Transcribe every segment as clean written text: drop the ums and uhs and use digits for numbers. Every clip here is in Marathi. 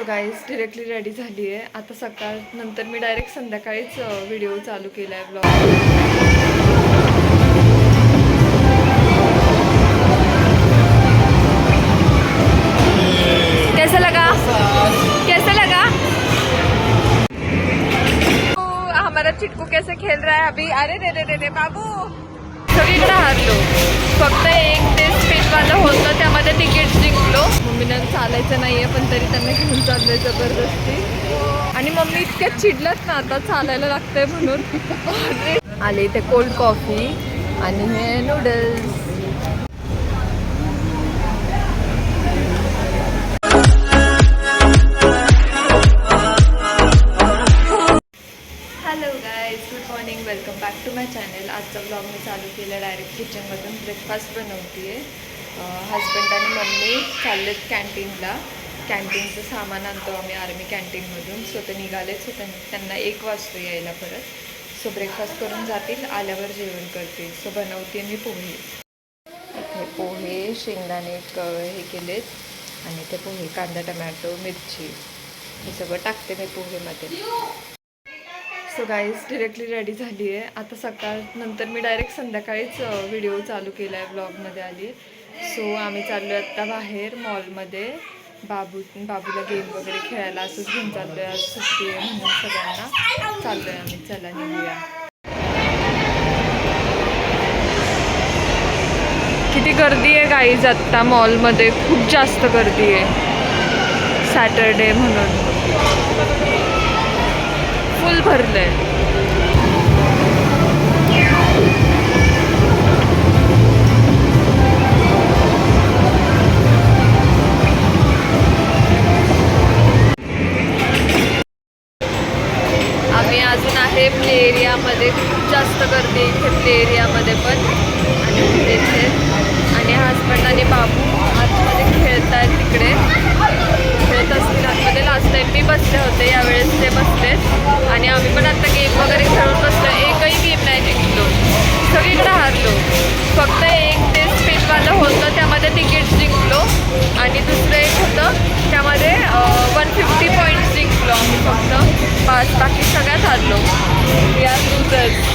सो गाईज डिरेक्टली रेडी झाली आहे आता. सकाळ नंतर मी डायरेक्ट संध्याकाळीच व्हिडिओ चालू केला आहे ब्लॉग. कैसा लगा? कैसा लगा? हमारा चिटकू कैसे खेल रहा है अभी? अरे रे रे रे रे बाबू, सगळीकडे हारलो. फक्त एक ते स्पेशवालं होतं त्यामध्ये तिकीट जिंकलो. मम्मीनं चालायचं नाहीये पण तरी त्यांना घेऊन चाललोय जबरदस्ती. आणि मम्मी इतक्या चिडल्यात ना आता चालायला लागतंय म्हणून. आले इथे कोल्ड कॉफी आणि हे noodles. Hello guys, good morning, welcome back to my channel. आजचा ब्लॉग मी चालू केला डायरेक्ट किचनमधून. ब्रेकफास्ट बनवते आहे. हजबंड आणि मम्मी चाललेत कॅन्टीनला. कॅन्टीनचं सामान आणतो आम्ही आर्मी कॅन्टीनमधून. सो ते निघालेच. सो त्यांना 1 वाजता यायला परत. सो ब्रेकफास्ट करून जातील, आल्यावर जेवण करतील. सो बनवते मी पोहे. इथे पोहे शेंगदाणे हे केलेत आणि ते पोहे कांदा टमॅटो मिरची हे सगळं टाकते मी पोहेमध्ये. सो गाईज डिरेक्टली रेडी झाली आहे आता. सकाळ नंतर मी डायरेक्ट संध्याकाळीच व्हिडिओ चालू केला आहे, ब्लॉगमध्ये आली आहे. सो आम्ही चाललो आहे आत्ता बाहेर मॉलमध्ये. बाबूला गेम वगैरे खेळायला असंच घेऊन चाललो आहे. आज सुट्टी आहे म्हणून सगळ्यांना चाललो आहे आम्ही. चला निघूया. किती गर्दी आहे गाईज आत्ता मॉलमध्ये, खूप जास्त गर्दी आहे. सॅटरडे म्हणून फुल भरलंय. आम्ही अजून आहे प्ले एरियामध्ये. खूप जास्त गर्दी आहे इथे प्ले एरियामध्ये पण. आणि तिथे आणि हजबंड आणि बाबू आतमध्ये खेळत आहेत तिकडे. खेळत असतील आतमध्ये. लास्ट टाइम मी बसले होते, यावेळेस ते बसलेत. आणि आम्ही पण आता गेम वगैरे खेळून बसलो. एकही गेम नाही जिंकलो, सगळीकडे हारलो. फक्त एक ते स्पेशवालं होतं त्यामध्ये तिकीट जिंकलो. आणि दुसरं एक होतं त्यामध्ये 150 पॉईंट्स जिंकलो आम्ही फक्त. बाकी सगळ्यात हारलो. We are losers.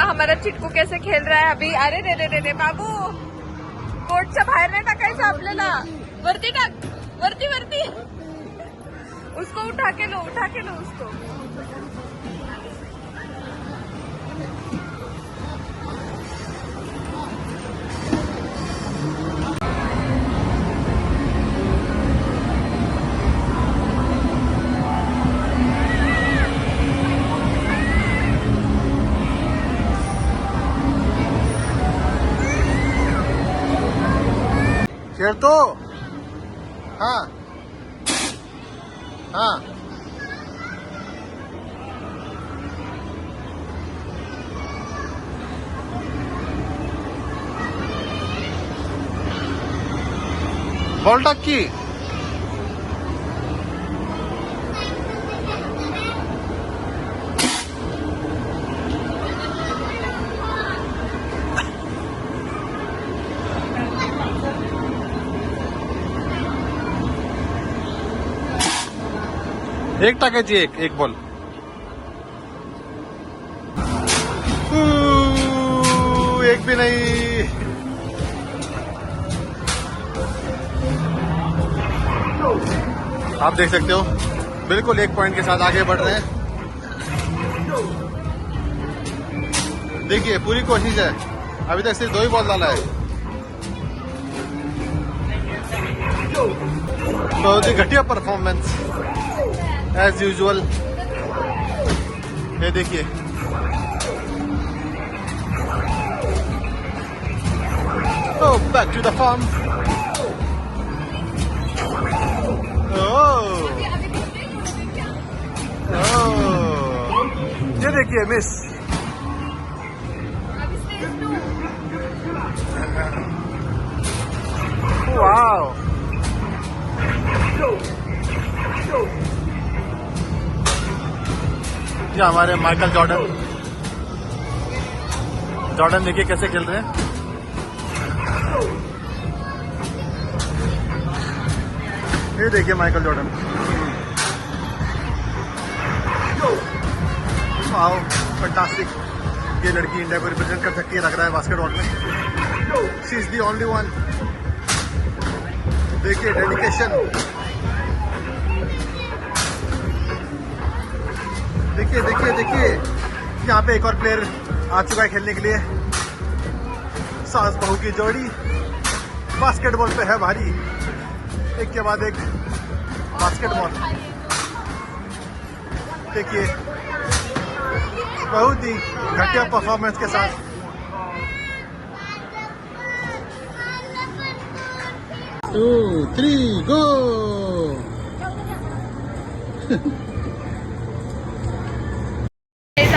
हमारा चिटकू कैसे खेल रहा है अभी? अरे रे रे रे रे बाबू, कोर्टच्या बाहेर नाही टाकायचं आपल्याला. वरती टाक, वरती वरती. उसको उठा के लो उसको. खेळतो. हा हा बॉल टाक की. एक टाकायची, एक बॉल. एक भी नहीं. आप देख सकते हो बिल्कुल 1 पॉइंट के साथ आगे बढ़ रहे हैं. देखिए पूरी कोशिश है, अभी तक सिर्फ 2 ही बॉल डाला है. बहुत ही घटिया परफॉर्मेंस एज यूजुअल. ये देखिए Oh, back to the farm. Oh. ये देखिए मिस. वाओ. ये हमारे माइकल जॉर्डन देखिए कैसे खेल रहे हैं. ये देखिए माइकल जॉर्डन. Wow fantastic. ये लड़की इंडिया को रिप्रेजेंट कर सकती है लग रहा है बास्केटबॉल में. शी इज द ओनली वन. देखिए डेडिकेशन. देखिए यहाँ पे एक और प्लेयर आ चुका है खेलने के लिए. सास बहू की जोड़ी बास्केटबॉल पे है भारी. एक के बाद एक बास्केटबॉल. देखिए बहुत ही घटिया परफॉर्मेंस के साथ. Two three go.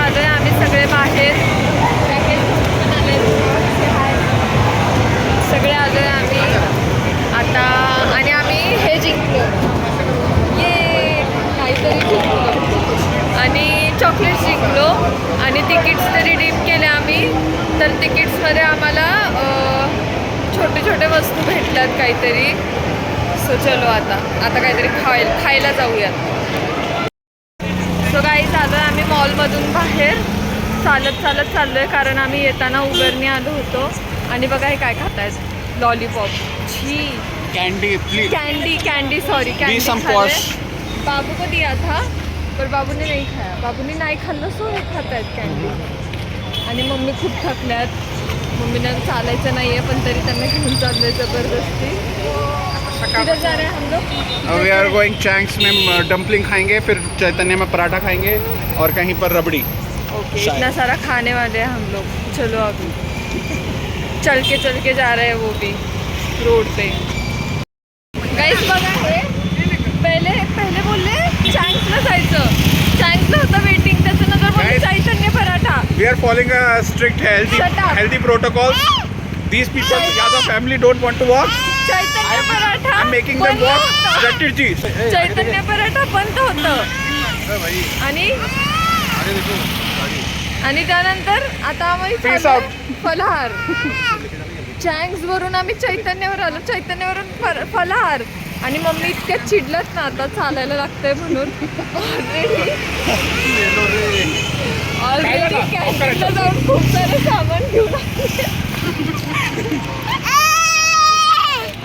आलोय आम्ही सगळे बाहेर. सगळे आलोय आम्ही आता आणि आम्ही हे जिंकलो. ये काहीतरी जिंकलो आणि चॉकलेट जिंकलो आणि तिकीट्स तरी रिडीम केले आम्ही. तर तिकीट्समध्ये आम्हाला छोटे छोटे वस्तू भेटतात काहीतरी. सो चलो आता काहीतरी खायला जाऊयात. सो गाईज आलो आहे आम्ही मॉलमधून बाहेर चालत चाललोय कारण आम्ही येताना उबरने आलो होतो. आणि बघा हे काय खातायत. लॉलीपॉप. छी. Candy sorry candy. बाबू को दिया था पर बाबू ने नहीं खाया. बाबूने नाही खाल्लं सो हे खातायत कॅन्डी. आणि मम्मी खूप थकल्यात. मम्मीनं चालायचं नाही आहे पण तरी त्यांना घेऊन चाललोय जबरदस्ती. किधर जा रहे हैं हम लोग? वी आर गोइंग चैंक्स में डम्पलिंग खाएंगे, फिर चैतन्य में पराठा खाएंगे और कहीं पर रबड़ी. ओके इतना सारा खाने वाले हैं हम लोग. चलो अभी चल के जा रहे हैं वो भी रोड पे. गाइस बघा हे पहिले बोलले चँक्सला जायचं. चँक्सला होतं वेटिंग. त्याच्यानंतर बोलले Chaitanya paratha. We are following a strict healthy protocols. These people ज्यादा family don't want to walk. Chaitanya paratha I'm making them walk strategy. चैतन्य पराठा बंद होतं. आणि त्यानंतर आता आम्ही Peace चाललोय out. फलाहार. चँक्स वरून आम्ही चैतन्यावर आलो. चैतन्यावरून फलाहार. आणि मम्मी इतक्या चिडल्यात ना आता चालायला लागतंय म्हणून. ऑलरेडी कॅन्टीनला जाऊन खूप सारे सामान घेऊन आले.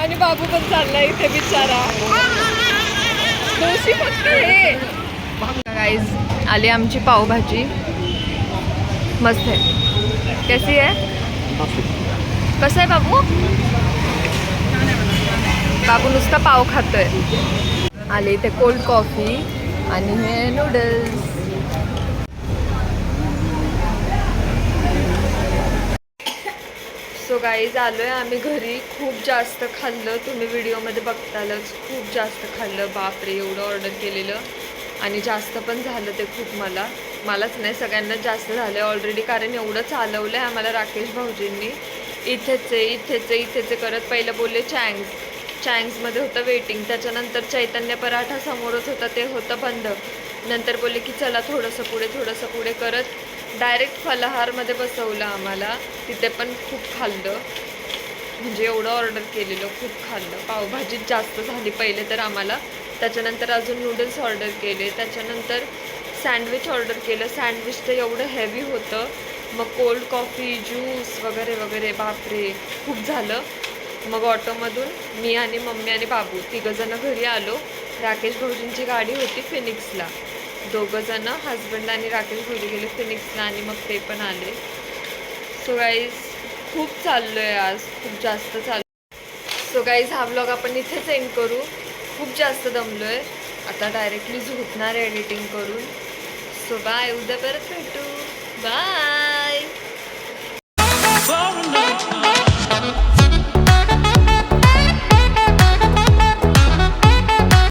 आणि बाबू पण चाललाय इथे बिचारा. दोषी फक्त हे. गाईज आली आमची पावभाजी. मस्त आहे. कैसी आहे? कसं आहे बाबू? बाबू नुसता पाव खातोय. आले इथे कोल्ड कॉफी आणि हे नूडल्स. सो गाईज आलो आहे आम्ही घरी. खूप जास्त खाल्लं. तुम्ही व्हिडिओमध्ये बघतालच. खूप जास्त खाल्लं. बापरे एवढं ऑर्डर केलेलं आणि जास्त पण झालं ते खूप. मलाच नाही सगळ्यांनाच जास्त झालं ऑलरेडी. कारण एवढं चालवलं आहे आम्हाला राकेश भाऊजींनी. इथेच आहे करत. पहिलं बोलले चँक्समध्ये होतं वेटिंग. त्याच्यानंतर चैतन्य पराठा समोरच होता ते होतं बंद. नंतर बोलले की चला थोडंसं पुढे करत डायरेक्ट फलाहारमध्ये बसवलं आम्हाला. तिथे पण खूप खाल्लं. म्हणजे एवढं ऑर्डर केलेलं खूप खाल्लं. पावभाजीच जास्त झाली. पहिले तर आम्हाला त्याच्यानंतर अजून नूडल्स ऑर्डर केले, त्याच्यानंतर सँडविच ऑर्डर केलं. सँडविच तर एवढं हेवी होतं. मग कोल्ड कॉफी, ज्यूस वगैरे वगैरे, बापरे खूप झालं. मग ऑटोमधून मी आणि मम्मी आणि बाबू तिघंजणं घरी आलो. राकेश भाऊजींची गाडी होती फिनिक्सला. दोघंजणं हजबंड आणि राकेश भाऊजी गेले फिनिक्सला आणि मग ते पण आले. सो गाईज खूप चाललो आहे आज, खूप जास्त चाललो. सो गाईज हा व्लॉग आपण इथेच एंड करू. खूप जास्त दमलो आहे. आता डायरेक्टली झोपणार आहे एडिटिंग करून. सो बाय, उद्या परत भेटू. बाय.